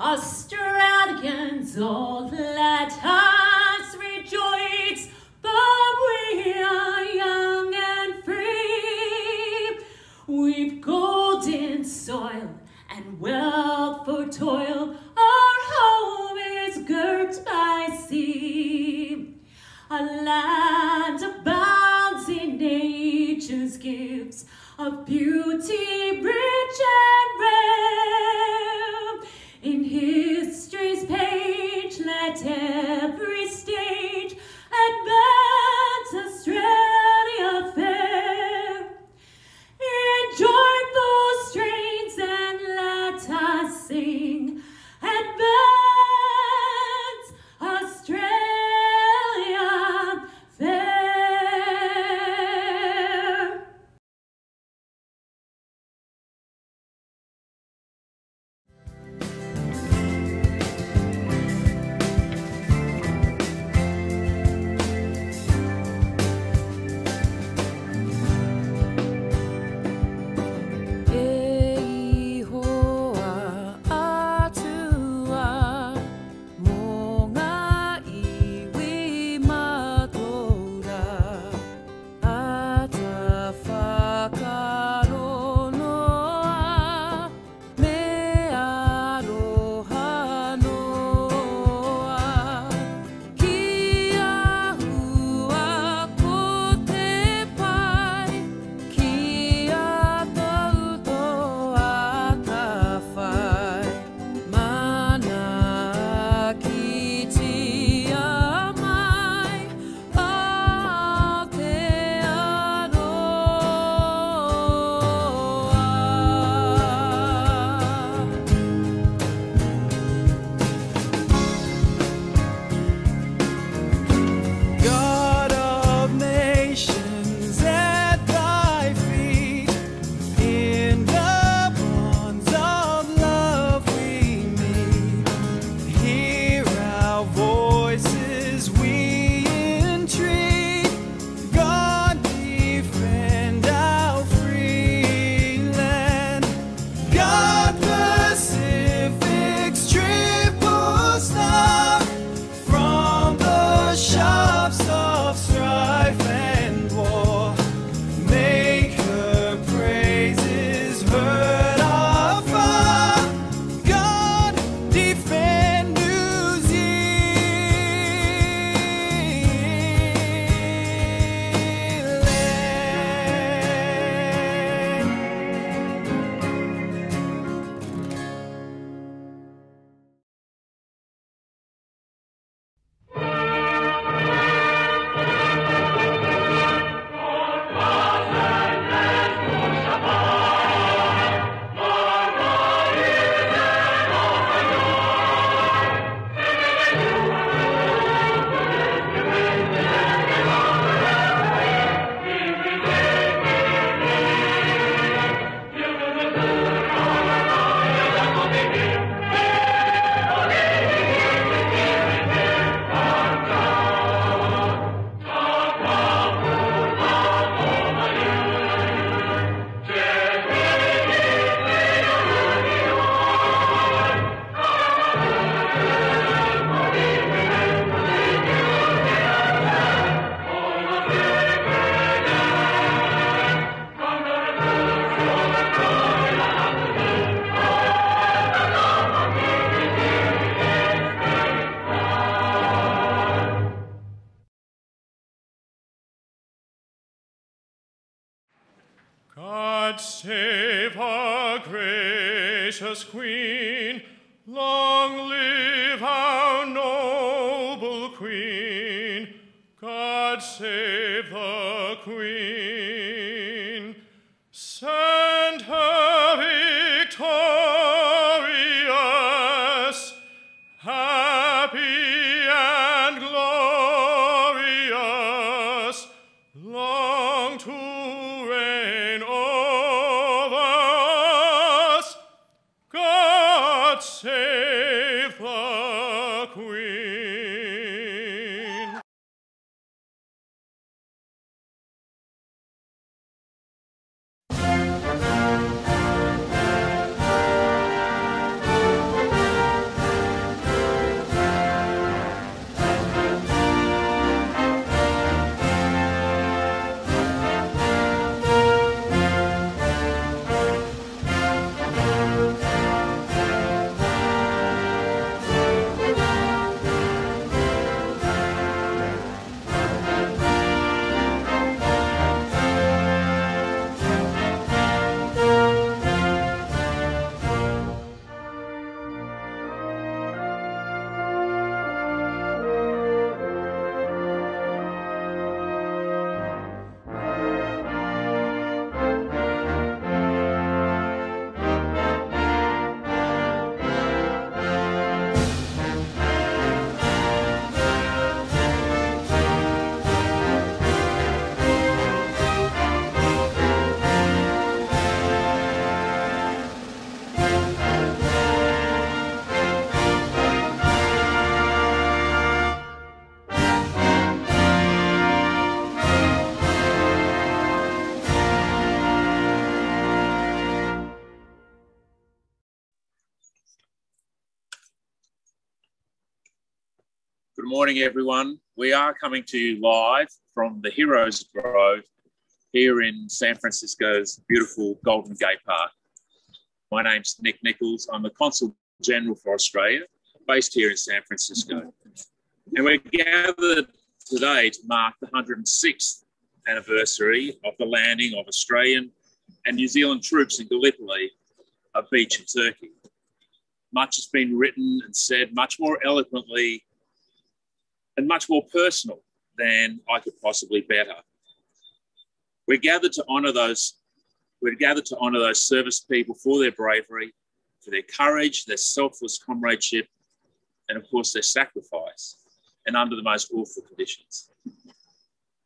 Australians, all let us rejoice, for we are young and free. We've golden soil and wealth for toil, our home is girt by sea. A land abounds in nature's gifts, of beauty rich and rare. In history's page, let every stage advance Australia fair. In joyful strains and let us sing, advance Australia fair. God save our gracious Queen, long live our noble Queen. God save the Queen, send her victorious, happy and glorious, long to reign over us. God save the Queen. Good morning, everyone. We are coming to you live from the Heroes Grove here in San Francisco's beautiful Golden Gate Park. My name's Nick Nichols. I'm the Consul General for Australia, based here in San Francisco. And we're gathered today to mark the 106th anniversary of the landing of Australian and New Zealand troops in Gallipoli, a beach in Turkey. Much has been written and said, much more eloquently and much more personal than I could possibly better. We're gathered to honour those service people for their bravery, for their courage, their selfless comradeship, and of course their sacrifice, and under the most awful conditions.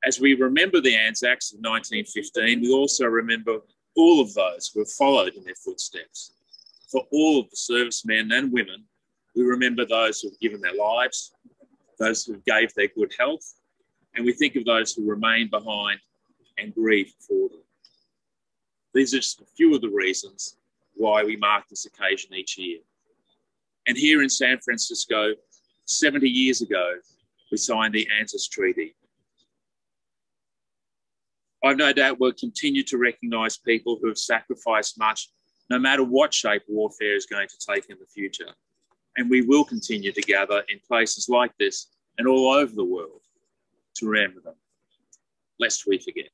As we remember the ANZACs of 1915, we also remember all of those who have followed in their footsteps. For all of the servicemen and women, we remember those who have given their lives, those who gave their good health, and we think of those who remain behind and grieve for them. These are just a few of the reasons why we mark this occasion each year. And here in San Francisco, 70 years ago, we signed the ANZUS Treaty. I've no doubt we'll continue to recognise people who have sacrificed much, no matter what shape warfare is going to take in the future. And we will continue to gather in places like this and all over the world to remember them, lest we forget.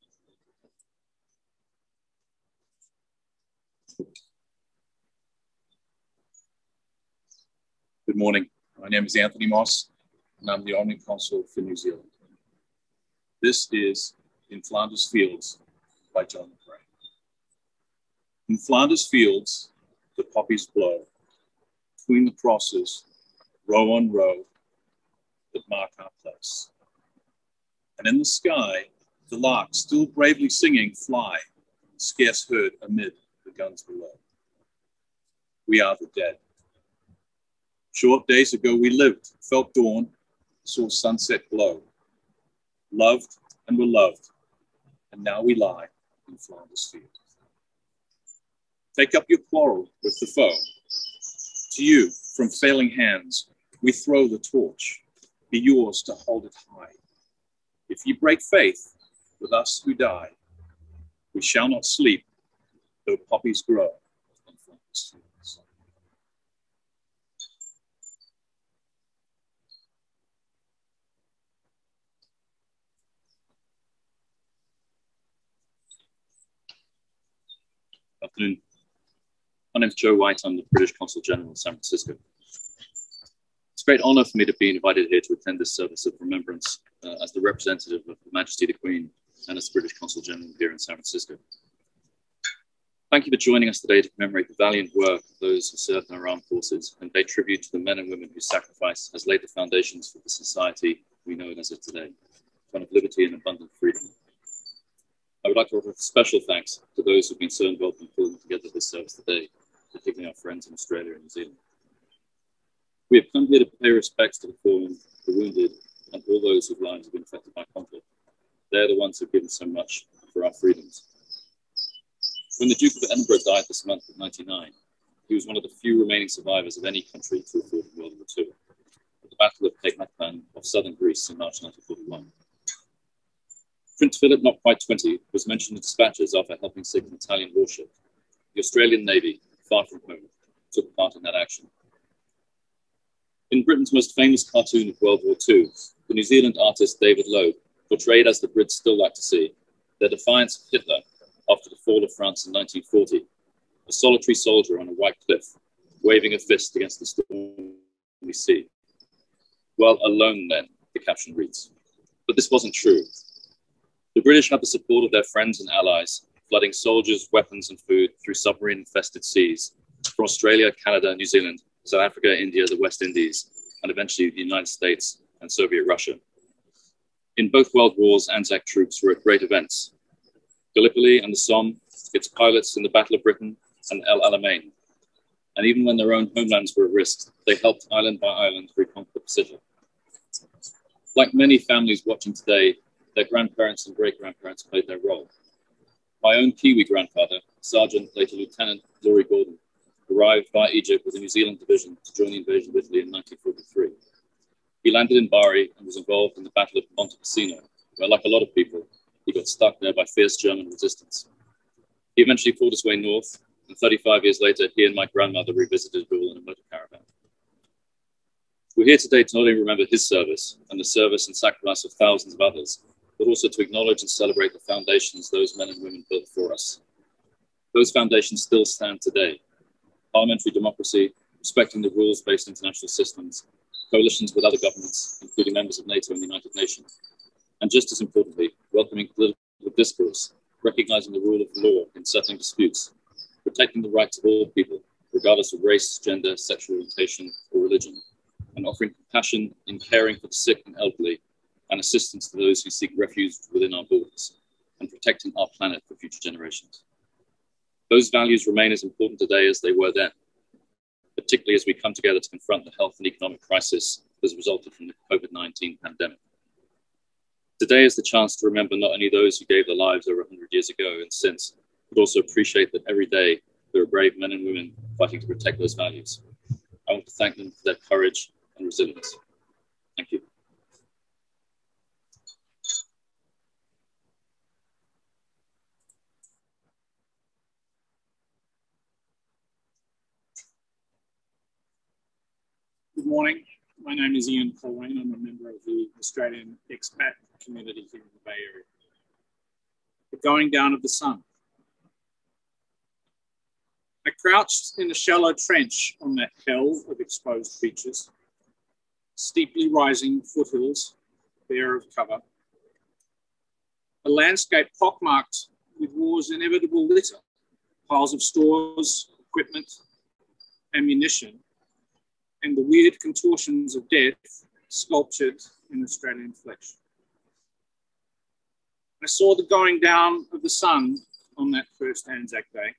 Good morning. My name is Anthony Moss, and I'm the Army Consul for New Zealand. This is In Flanders Fields by John McRae. In Flanders Fields, the poppies blow. Between the crosses, row on row, that mark our place. And in the sky, the larks, still bravely singing, fly, scarce heard amid the guns below. We are the dead. Short days ago we lived, felt dawn, saw sunset glow, loved and were loved, and now we lie in Flanders Field. Take up your quarrel with the foe. To you, from failing hands, we throw the torch, be yours to hold it high. If you break faith with us who die, we shall not sleep, though poppies grow in Flanders Fields. Afternoon. My name is Joe White. I'm the British Consul General in San Francisco. It's a great honour for me to be invited here to attend this service of remembrance as the representative of Her Majesty the Queen and as the British Consul General here in San Francisco. Thank you for joining us today to commemorate the valiant work of those who served in our armed forces and pay tribute to the men and women whose sacrifice has laid the foundations for the society we know as of today, one of liberty and abundant freedom. I would like to offer special thanks to those who've been so involved in pulling together this service today, particularly our friends in Australia and New Zealand. We have come here to pay respects to the fallen, the wounded, and all those whose lives have been affected by conflict. They're the ones who've given so much for our freedoms. When the Duke of Edinburgh died this month at 99, he was one of the few remaining survivors of any country to have fought in World War II, at the Battle of Pegmatpan of southern Greece in March 1941. Prince Philip, not quite 20, was mentioned in dispatches after helping sink an Italian warship. The Australian Navy, far from home, took part in that action. In Britain's most famous cartoon of World War II, the New Zealand artist David Loeb portrayed, as the Brits still like to see, their defiance of Hitler after the fall of France in 1940, a solitary soldier on a white cliff, waving a fist against the stormy sea. Well, alone then, the caption reads. But this wasn't true. The British had the support of their friends and allies, flooding soldiers, weapons and food through submarine-infested seas from Australia, Canada, New Zealand, South Africa, India, the West Indies, and eventually the United States and Soviet Russia. In both World Wars, ANZAC troops were at great events. Gallipoli and the Somme, its pilots in the Battle of Britain and El Alamein. And even when their own homelands were at risk, they helped island by island reconquer the Pacific. Like many families watching today, their grandparents and great-grandparents played their role. My own Kiwi grandfather, Sergeant, later Lieutenant Laurie Gordon, arrived via Egypt with the New Zealand division to join the invasion of Italy in 1943. He landed in Bari and was involved in the Battle of Monte Cassino, where, like a lot of people, he got stuck there by fierce German resistance. He eventually fought his way north, and 35 years later, he and my grandmother revisited it all in a motor caravan. We're here today to not only remember his service and the service and sacrifice of thousands of others, but also to acknowledge and celebrate the foundations those men and women built for us. Those foundations still stand today. Parliamentary democracy, respecting the rules-based international systems, coalitions with other governments, including members of NATO and the United Nations, and just as importantly, welcoming political discourse, recognizing the rule of law in settling disputes, protecting the rights of all people, regardless of race, gender, sexual orientation, or religion, and offering compassion in caring for the sick and elderly, and assistance to those who seek refuge within our borders, and protecting our planet for future generations. Those values remain as important today as they were then, particularly as we come together to confront the health and economic crisis that has resulted from the COVID-19 pandemic. Today is the chance to remember not only those who gave their lives over 100 years ago and since, but also appreciate that every day there are brave men and women fighting to protect those values. I want to thank them for their courage and resilience. Thank you. Good morning. My name is Ian Colleen. I'm a member of the Australian expat community here in the Bay Area. The going down of the sun. I crouched in a shallow trench on that hell of exposed beaches, steeply rising foothills, bare of cover. A landscape pockmarked with war's inevitable litter, piles of stores, equipment, ammunition, and the weird contortions of death sculptured in Australian flesh. I saw the going down of the sun on that first ANZAC day,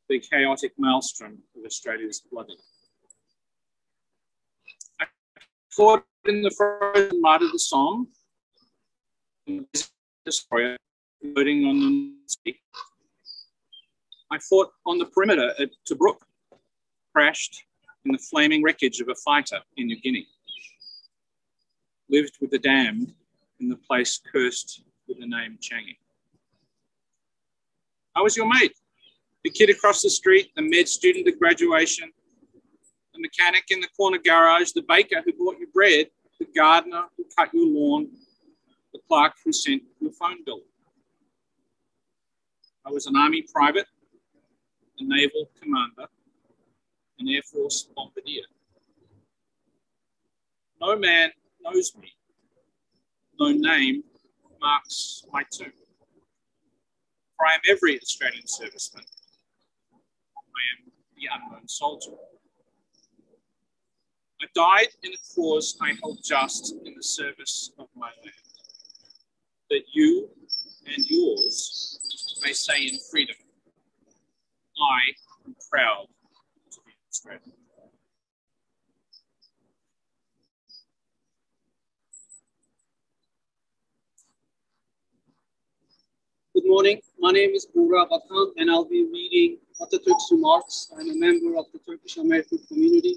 the chaotic maelstrom of Australia's flooding. I fought in the frozen mud of the Somme, destroyer floating on the sea. I fought on the perimeter at Tobruk, crashed in the flaming wreckage of a fighter in New Guinea, lived with the damned in the place cursed with the name Changi. I was your mate, the kid across the street, the med student at graduation, the mechanic in the corner garage, the baker who bought you bread, the gardener who cut your lawn, the clerk who sent your phone bill. I was an army private, a naval commander, an Air Force bombardier. No man knows me. No name marks my tomb. For I am every Australian serviceman. I am the unknown soldier. I died in a cause I held just in the service of my land, that you and yours may say in freedom, I am proud to be Australian. Good morning. My name is Burak Bakan, and I'll be reading Atatürk's remarks. I'm a member of the Turkish American community.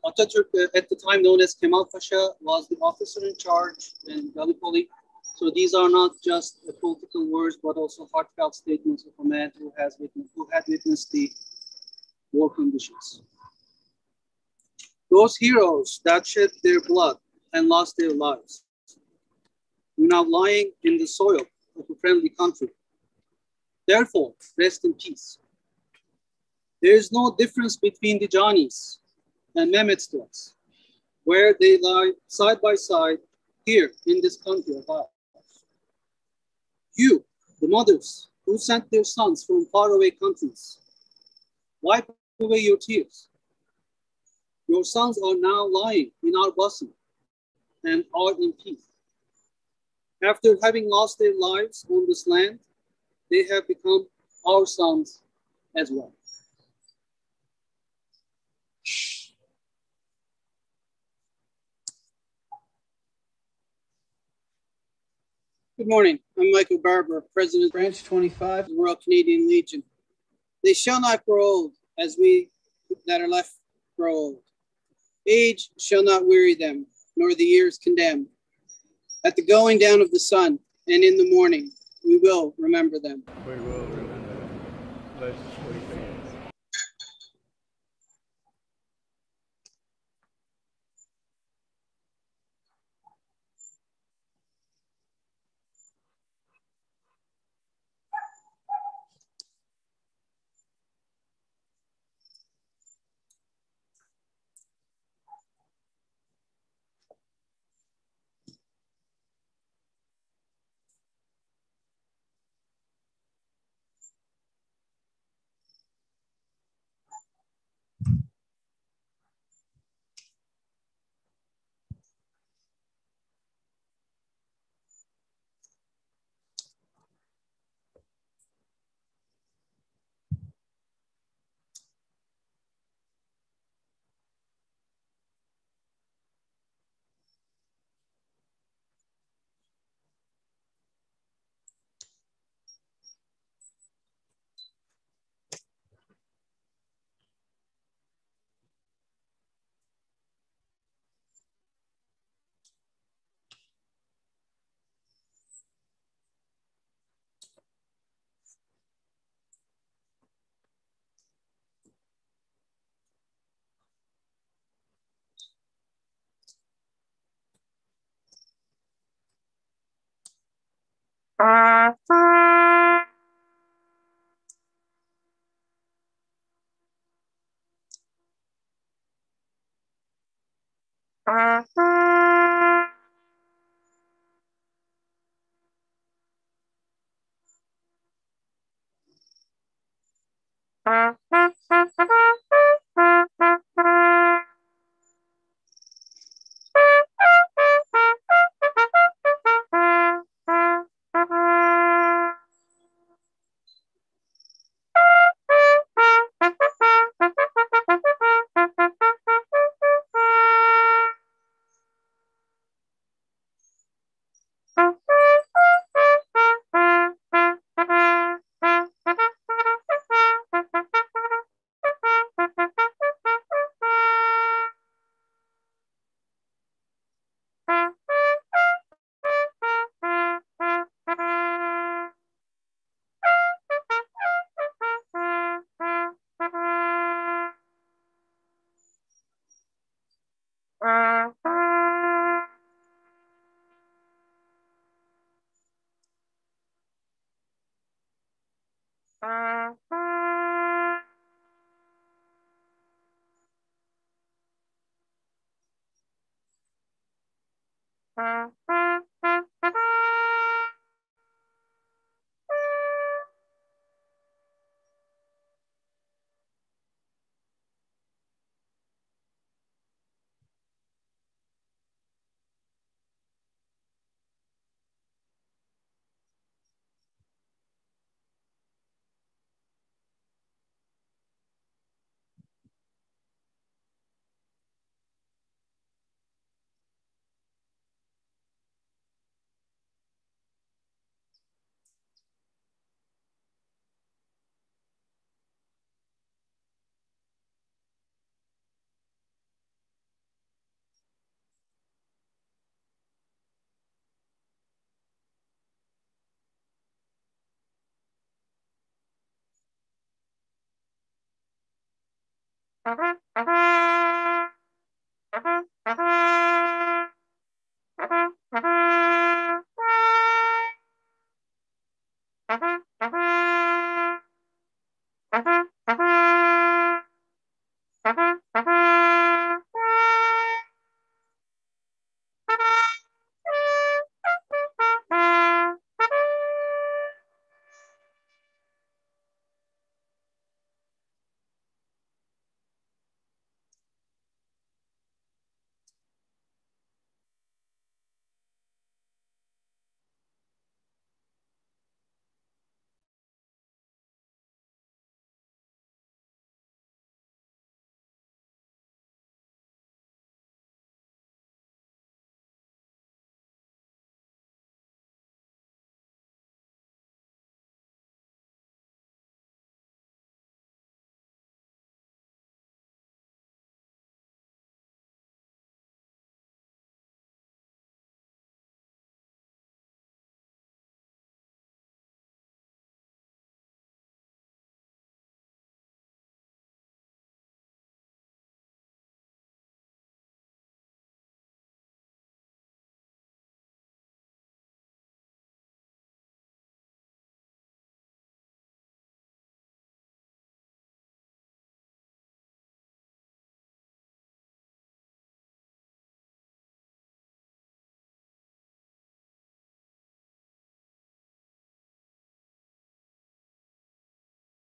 Atatürk, at the time known as Kemal Pasha, was the officer in charge in Gallipoli. So these are not just political words, but also heartfelt statements of a man who had witnessed the war conditions. Those heroes that shed their blood and lost their lives are now lying in the soil of a friendly country. Therefore, rest in peace. There is no difference between the Johnnies and Mehmets to us, where they lie side by side here in this country of ours. You, the mothers who sent their sons from faraway countries, wipe away your tears. Your sons are now lying in our bosom and are in peace. After having lost their lives on this land, they have become our sons as well. Good morning. I'm Michael Barber, President, Branch 25, Royal Canadian Legion. They shall not grow old as we that are left grow old. Age shall not weary them, nor the years condemn. At the going down of the sun and in the morning, we will remember them. We will remember them. Let's begin.